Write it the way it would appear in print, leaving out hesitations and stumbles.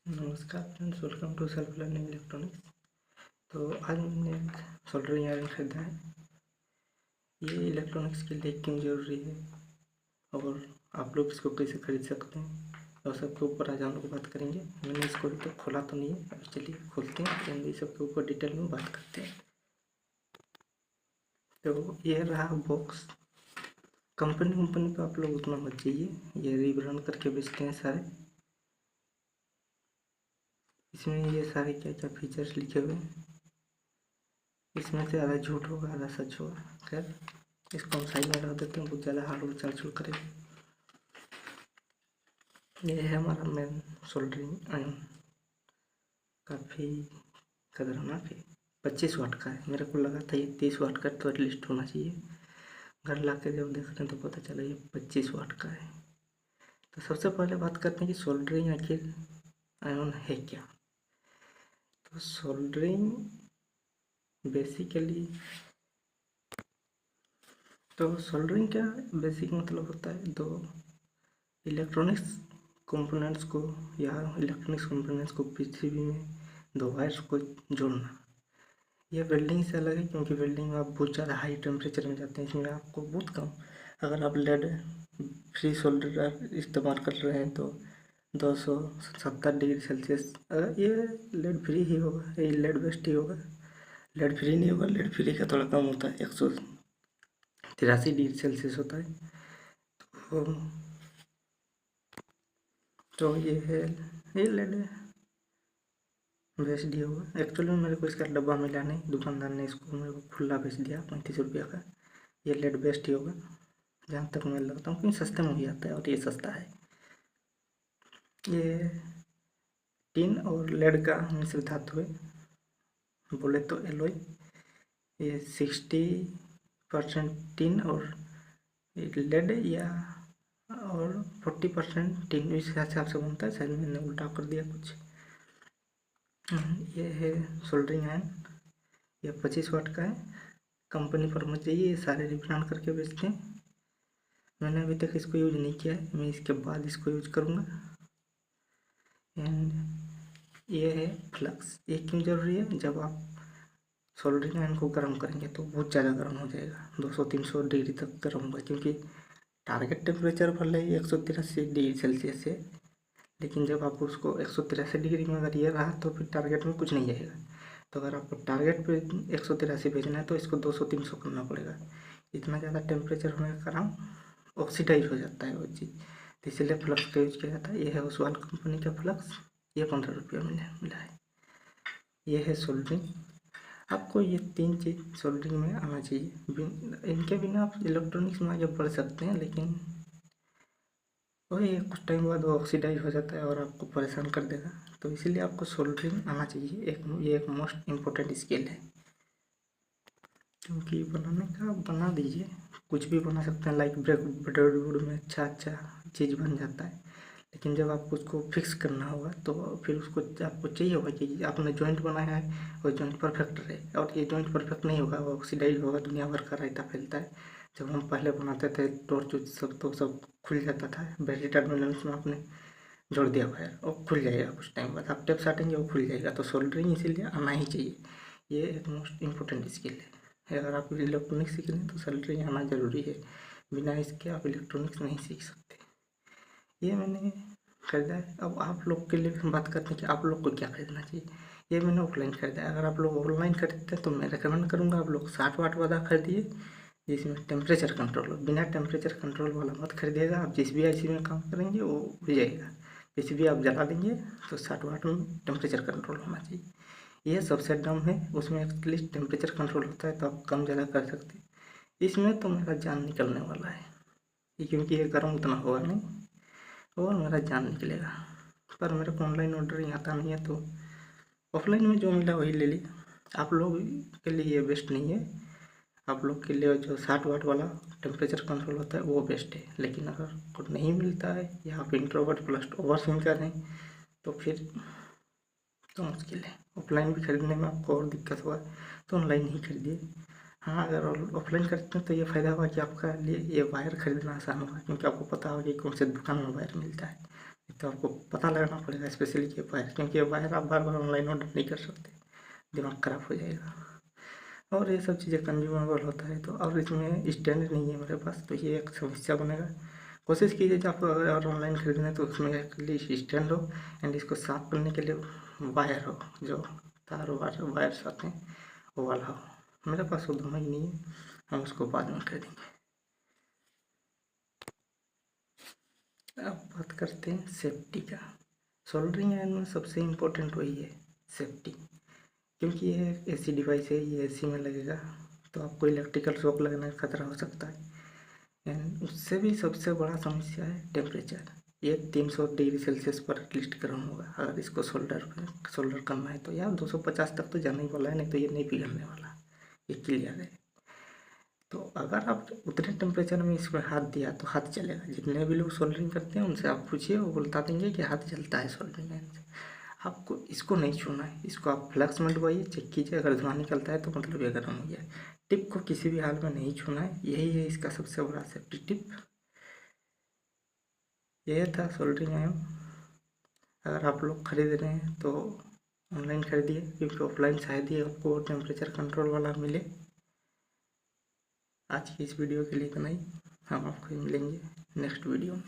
नमस्कार friends, welcome to self learning electronics. तो आज मैंने एक सोल्डरिंग आयरन खरीदा है। ये इलेक्ट्रॉनिक्स के लिए क्यों ज़रूरी है और आप लोग इसको कैसे खरीद सकते हैं और सबके ऊपर आज हम लोग बात करेंगे। मैंने इसको अभी तक खोला तो नहीं है, अब चलिए खोलते हैं एंड सबके ऊपर डिटेल में बात करते हैं। तो ये रहा बॉक्स। कंपनी पे आप लोग उतना मत जाइए, ये रीब्रांड करके बेचते हैं सारे। इसमें ये सारे क्या क्या फीचर्स लिखे हुए हैं, इसमें से आधा झूठ होगा आधा सच होगा। खैर, इसको हम साइड में रख देते हैं, बहुत ज़्यादा हार्ड और चलचुल करेगा। ये है हमारा मेन सोल्डरिंग आयरन, काफ़ी खतरनाक है। 25 वाट का है, मेरे को लगा था ये 30 वाट का तो एटलीस्ट होना चाहिए। घर ला के जब देख रहे हैं तो पता चला ये 25 वाट का है। तो सबसे पहले बात करते हैं कि सोल्डरिंग आखिर आयरन है क्या। तो सोल्डरिंग बेसिकली का बेसिक मतलब होता है दो इलेक्ट्रॉनिक्स कंपोनेंट्स को पीसीबी में दो वायर्स को जोड़ना। यह वेल्डिंग से अलग है क्योंकि वेल्डिंग में आप बहुत ज़्यादा हाई टेम्परेचर में जाते हैं, इसमें आपको बहुत कम, अगर आप लेड फ्री सोल्डर इस्तेमाल कर रहे हैं तो 270 डिग्री सेल्सियस, अगर ये लेड फ्री ही होगा, ये लेड बेस्ड ही होगा, लेड फ्री नहीं होगा। लेड फ्री का थोड़ा कम होता है, 183 डिग्री सेल्सियस होता है। तो ये है, ये लेड बेच दिया होगा। एक्चुअली में मेरे को इसका डब्बा मिला नहीं, दुकानदार ने इसको मेरे को खुला बेच दिया 35 रुपया का। ये लेड बेस्ट ही होगा जहाँ तक मैं लगता हूँ, क्योंकि सस्ते में भी आता है और ये सस्ता है। ये टिन और लेड का मिश्र धातु है, बोले तो एलॉय। ये 60% टिन और लेड या और 40% टिन, इस हिसाब से बनता है। शायद मैंने उल्टा कर दिया कुछ। ये है सोल्डरिंग आयरन, ये 25 वाट का है। कंपनी पर मत जाइए, ये सारे रिब्रांड करके बेचते हैं। मैंने अभी तक इसको यूज नहीं किया है, मैं इसके बाद इसको यूज करूँगा। एंड ये है फ्लक्स। ये क्यों ज़रूरी है, जब आप सोल्डरिंग आयरन को गर्म करेंगे तो बहुत ज़्यादा गर्म हो जाएगा, 200-300 डिग्री तक गर्म होगा, क्योंकि टारगेट टेम्परेचर भले ही 183 डिग्री सेल्सियस है, लेकिन जब आप उसको 183 डिग्री में अगर ये रहा तो फिर टारगेट में कुछ नहीं जाएगा। तो अगर आपको टारगेट पे 183 भेजना है तो इसको 200-300 करना पड़ेगा। इतना ज़्यादा टेम्परेचर होने के कारण ऑक्सीडाइज हो जाता है वो चीज़, तो इसीलिए फ्लक्स का यूज किया जाता है। ये है ओसवाल कंपनी का फ्लक्स, ये 15 रुपये मिला है। ये है सोल्डरिंग। आपको ये 3 चीज़ सोल्डरिंग में आना चाहिए, इनके बिना आप इलेक्ट्रॉनिक्स में आगे बढ़ सकते हैं, लेकिन वही कुछ टाइम बाद वो ऑक्सीडाइज हो जाता है और आपको परेशान कर देगा। तो इसीलिए आपको सोल्डरिंग आना चाहिए, ये एक मोस्ट इम्पोर्टेंट स्किल है। क्योंकि बनाने का बना दीजिए, कुछ भी बना सकते हैं, लाइक ब्रेड में अच्छा चीज़ बन जाता है, लेकिन जब आपको उसको फिक्स करना होगा तो फिर उसको आपको चाहिए होगा कि आपने जॉइंट बनाया है और जॉइंट परफेक्ट रहे, और ये जॉइंट परफेक्ट नहीं होगा, वो ऑक्सीडाइज होगा, दुनिया भर का रायता फैलता है। जब हम पहले बनाते थे टॉर्च सब तो सब खुल जाता था, बैटरी टर्मिनल्स में आपने जोड़ दिया वायर और खुल जाएगा, कुछ टाइम बाद आप टेप साटेंगे वो खुल जाएगा। तो सोल्डरिंग इसीलिए आना ही चाहिए, ये एक मोस्ट इम्पोर्टेंट स्किल है। अगर आप इलेक्ट्रॉनिक्स सीख रहे हैं तो सोल्डरिंग आना ज़रूरी है, बिना इसके आप इलेक्ट्रॉनिक्स नहीं सीख सकते। ये मैंने खरीदा है। अब आप लोग के लिए हम बात करते हैं कि आप लोग को क्या खरीदना चाहिए। ये मैंने ऑफलाइन खरीदा है। अगर आप लोग ऑनलाइन खरीदते हैं तो मैं रिकमेंड करूँगा आप लोग 60 वाट वाला खरीदिए, जिसमें टेम्परेचर कंट्रोल हो। बिना टेम्परेचर कंट्रोल वाला मत खरीदिएगा, आप जिस भी आईसी में काम करेंगे वो हो जाएगा, किसी भी आप जला देंगे तो 60 वाट में टेम्परेचर कंट्रोल होना चाहिए। ये सबसे डम है, उसमें एटलीस्ट टेम्परेचर कंट्रोल होता है तो आप कम ज़्यादा कर सकते हैं। इसमें तो मेरा जान निकलने वाला है, क्योंकि ये गर्म उतना होगा नहीं और मेरा जान निकलेगा। पर मेरे को ऑनलाइन ऑर्डरिंग आता नहीं है, तो ऑफलाइन में जो मिला वही ले लिया। आप लोग के लिए ये बेस्ट नहीं है, आप लोग के लिए जो 60 वाट वाला टेम्परेचर कंट्रोल होता है वो बेस्ट है। लेकिन अगर कुछ नहीं मिलता है या आप इंट्रोवर्ट प्लस ओवर स्विंग कर रहे हैं तो फिर तो मुश्किल है। ऑफलाइन भी खरीदने में आपको और दिक्कत हुआ तो ऑनलाइन ही खरीदिए। हाँ, अगर ऑफलाइन खरीदते हैं तो ये फ़ायदा होगा कि आपका लिए ये वायर खरीदना आसान होगा, क्योंकि आपको पता होगा कि कौन से दुकान में वायर मिलता है। तो आपको पता लगाना पड़ेगा स्पेशली ये वायर, क्योंकि ये वायर आप बार बार ऑनलाइन ऑर्डर नहीं कर सकते, दिमाग ख़राब हो जाएगा। और ये सब चीज़ें कंज्यूमेबल होता है तो, और इसमें स्टैंड नहीं है मेरे पास, तो ये एक समस्या बनेगा। कोशिश कीजिए जब आप अगर ऑनलाइन खरीदना है तो उसमें एटलीस्ट स्टैंड हो एंड इसको साफ करने के लिए वायर हो, जो तार वायर्स आते हैं वो वाला हो। मेरे पास वो दोनों ही नहीं है, हम उसको बाद में खरीदेंगे। अब बात करते हैं सेफ्टी का। सोल्डरिंग आयरन में सबसे इम्पोर्टेंट वही है, सेफ्टी। क्योंकि ये ऐसी डिवाइस है, ये एसी में लगेगा तो आपको इलेक्ट्रिकल शॉक लगने का खतरा हो सकता है। एंड उससे भी सबसे बड़ा समस्या है टेम्परेचर। ये 300 डिग्री सेल्सियस पर एटलीस्ट गर्म होगा अगर इसको सोल्डर करना है तो। यार 250 तक तो जाने ही वाला है, नहीं तो ये नहीं पिघलने वाला, ये क्लियर है। तो अगर आप उतने टेम्परेचर में इसमें हाथ दिया तो हाथ जलेगा। जितने भी लोग सोल्डरिंग करते हैं उनसे आप पूछिए, वो बता देंगे कि हाथ जलता है सोल्डरिंग आयरन से। आपको इसको नहीं छूना है, इसको आप फ्लक्स में डुबाइए, चेक कीजिए, अगर धुआं निकलता है तो मतलब ये गर्म हो गया है। टिप को किसी भी हाल में नहीं छूना है, यही है इसका सबसे बड़ा सेफ्टी टिप। यह था सोल्डरिंग आयरन। अगर आप लोग खरीद रहे हैं तो ऑनलाइन खरीदिए, क्योंकि ऑफलाइन शायद ही आपको टेम्परेचर कंट्रोल वाला मिले। आज की इस वीडियो के लिए इतना ही, हम आपको मिलेंगे नेक्स्ट वीडियो में।